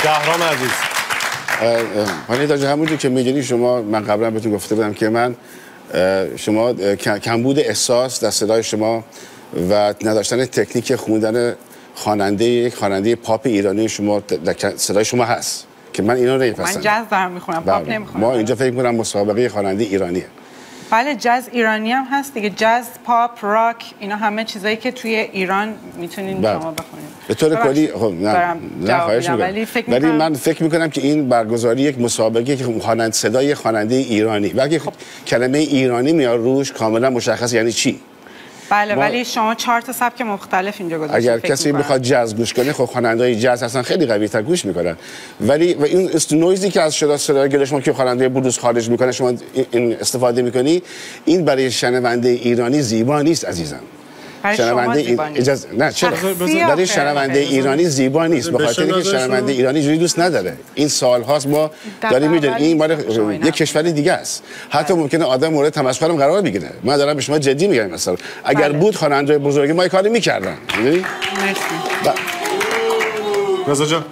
شهرام عزیز. پانیتا جان، همونجور که میدونی شما، من قبلا بهتون گفته بودم که من شما کمبود احساس در صدای شما و نداشتن تکنیک خوندن خواننده پاپ ایرانی شما در صدای شما هست که من اینو نمیپسندم. من جاز دارم میخونم، پاپ نمیخونم. ما اینجا فکر می‌کنم مسابقه خواننده ایرانیه. بله، جاز ایرانی هم هست دیگه. جاز، پاپ، راک، اینا همه چیزایی که توی ایران میتونین شما بخونید. به طور کلی خب نه خواهش می‌کنم. ولی من فکر می‌کنم که این برگزاری یک مسابقه که صدای خواننده ایرانی وقتی کلمه ایرانی میاد روش کاملا مشخص یعنی چی. بله، ولی شما 4 تا سبک مختلف اینجا گذاشتید. اگر کسی بخواد جاز گوش کنه، خب خواننده‌های جاز اصلا خیلی قوی‌تر گوش میکنن، ولی و این نویزی که از صدای گل شما که خواننده بلوز خارج میکنه شما این استفاده میکنی، این برای شنونده ایرانی زیبا نیست عزیزم. شنونده نه چرا برای شنونده ایرانی زیبا نیست، به خاطر اینکه شنونده ایرانی جوری دوست نداره. این سال‌هاست ما داریم می‌دونیم این مال یک کشور دیگه است. حتی ممکنه آدم مورد تمسخرم قرار بگیره. من دارم به شما جدی میگم. مثلا اگر بود خواننده بزرگ ما کاری می‌کردن. می‌دونی؟ مرسی. رضا جان